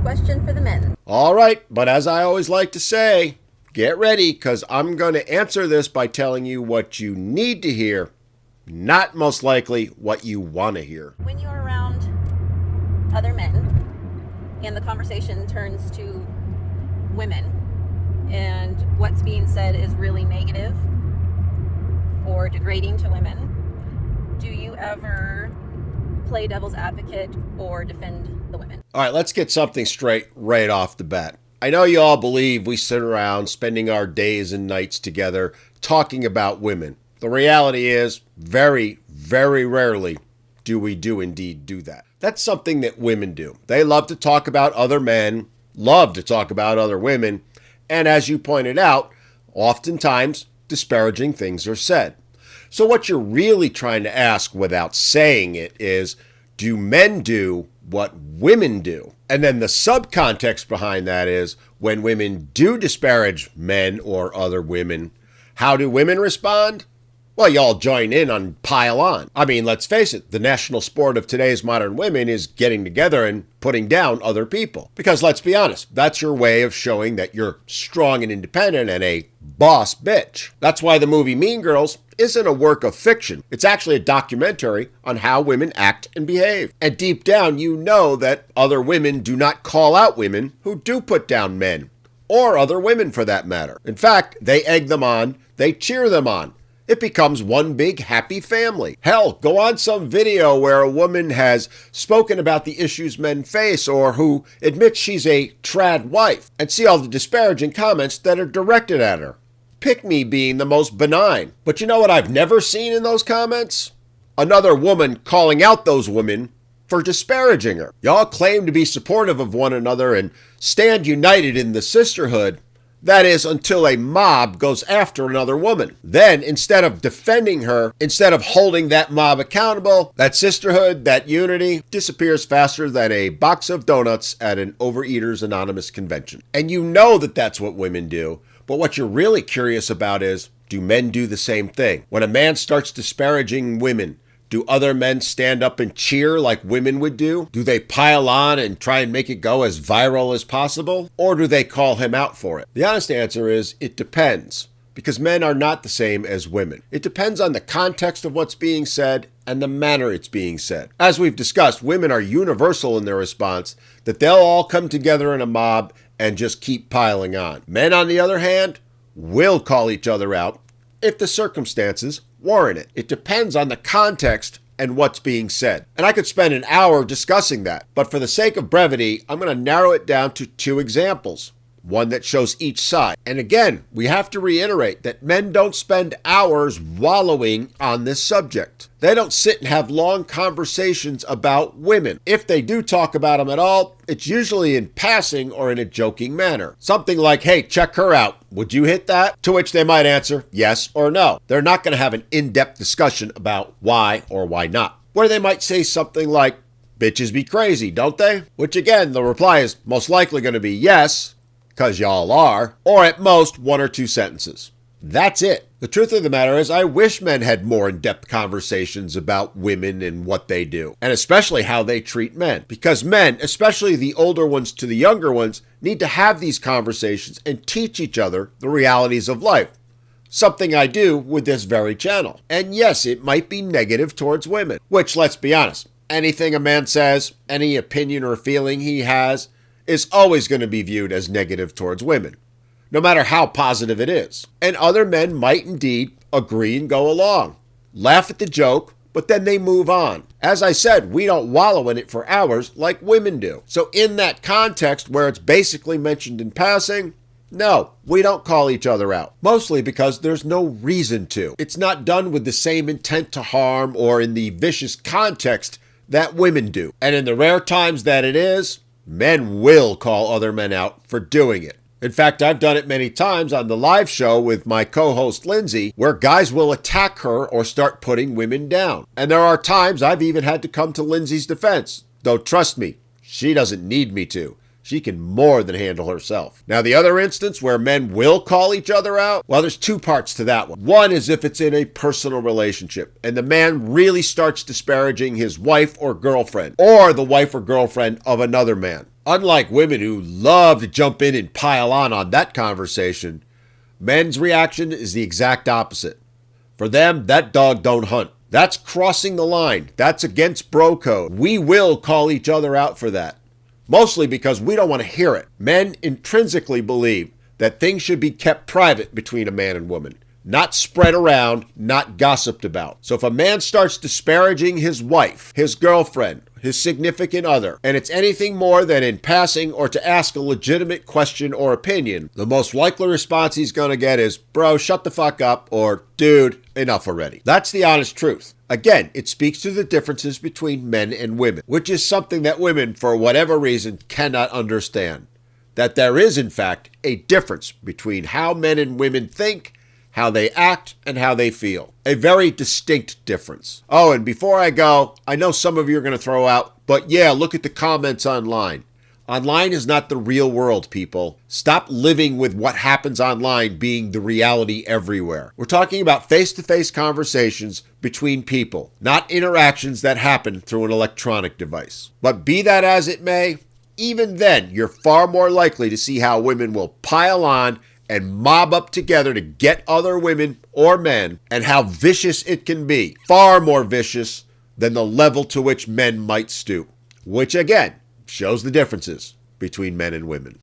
question for the men. All right, but as I always like to say, get ready, because I'm going to answer this by telling you what you need to hear, not most likely what you want to hear. When you're around other men and the conversation turns to women and what's being said is really negative or degrading to women, do you ever play devil's advocate or defend the women? All right, let's get something straight right off the bat. I know you all believe we sit around spending our days and nights together talking about women. The reality is, very, very rarely do we indeed do that. That's something that women do. They love to talk about other men, love to talk about other women, and as you pointed out, oftentimes disparaging things are said. So what you're really trying to ask without saying it is, do men do what women do? And then the subcontext behind that is, when women do disparage men or other women, how do women respond? Well, y'all join in on pile on. I mean, let's face it, the national sport of today's modern women is getting together and putting down other people. Because let's be honest, that's your way of showing that you're strong and independent and a boss bitch. That's why the movie Mean Girls isn't a work of fiction. It's actually a documentary on how women act and behave. And deep down, you know that other women do not call out women who do put down men, or other women for that matter. In fact, they egg them on, they cheer them on. It becomes one big happy family. Hell, go on some video where a woman has spoken about the issues men face or who admits she's a trad wife and see all the disparaging comments that are directed at her. Pick me being the most benign. But you know what I've never seen in those comments? Another woman calling out those women for disparaging her. Y'all claim to be supportive of one another and stand united in the sisterhood. That is, until a mob goes after another woman. Then, instead of defending her, instead of holding that mob accountable, that sisterhood, that unity, disappears faster than a box of donuts at an Overeaters Anonymous convention. And you know that that's what women do, but what you're really curious about is, do men do the same thing? When a man starts disparaging women, do other men stand up and cheer like women would do? Do they pile on and try and make it go as viral as possible? Or do they call him out for it? The honest answer is, it depends. Because men are not the same as women. It depends on the context of what's being said and the manner it's being said. As we've discussed, women are universal in their response, that they'll all come together in a mob and just keep piling on. Men, on the other hand, will call each other out if the circumstances warrant it. It depends on the context and what's being said. And I could spend an hour discussing that, but for the sake of brevity, I'm going to narrow it down to two examples, one that shows each side. And again, we have to reiterate that men don't spend hours wallowing on this subject. They don't sit and have long conversations about women. If they do talk about them at all, it's usually in passing or in a joking manner. Something like, hey, check her out. Would you hit that? To which they might answer yes or no. They're not going to have an in-depth discussion about why or why not. Where they might say something like, bitches be crazy, don't they? Which again, the reply is most likely going to be yes, because y'all are, or at most one or two sentences. That's it. The truth of the matter is, I wish men had more in-depth conversations about women and what they do, and especially how they treat men. Because men, especially the older ones to the younger ones, need to have these conversations and teach each other the realities of life. Something I do with this very channel. And yes, it might be negative towards women, which, let's be honest, anything a man says, any opinion or feeling he has, is always going to be viewed as negative towards women, no matter how positive it is. And other men might indeed agree and go along, laugh at the joke, but then they move on. As I said, we don't wallow in it for hours like women do. So in that context where it's basically mentioned in passing, no, we don't call each other out. Mostly because there's no reason to. It's not done with the same intent to harm or in the vicious context that women do. And in the rare times that it is, men will call other men out for doing it. In fact, I've done it many times on the live show with my co-host Lindsay, where guys will attack her or start putting women down. And there are times I've even had to come to Lindsay's defense, though trust me, she doesn't need me to. She can more than handle herself. Now, the other instance where men will call each other out, well, there's two parts to that one. One is if it's in a personal relationship and the man really starts disparaging his wife or girlfriend, or the wife or girlfriend of another man. Unlike women who love to jump in and pile on that conversation, men's reaction is the exact opposite. For them, that dog don't hunt. That's crossing the line. That's against bro code. We will call each other out for that. Mostly because we don't want to hear it. Men intrinsically believe that things should be kept private between a man and woman, not spread around, not gossiped about. So if a man starts disparaging his wife, his girlfriend, his significant other, and it's anything more than in passing or to ask a legitimate question or opinion, the most likely response he's going to get is, bro, shut the fuck up, or dude, enough already. That's the honest truth. Again, it speaks to the differences between men and women, which is something that women, for whatever reason, cannot understand. That there is, in fact, a difference between how men and women think, how they act, and how they feel. A very distinct difference. Oh, and before I go, I know some of you are going to throw out, but yeah, look at the comments online. Online is not the real world, people. Stop living with what happens online being the reality everywhere. We're talking about face-to-face conversations between people, not interactions that happen through an electronic device. But be that as it may, even then, you're far more likely to see how women will pile on and mob up together to get other women or men, and how vicious it can be. Far more vicious than the level to which men might stoop. Which, again, shows the differences between men and women.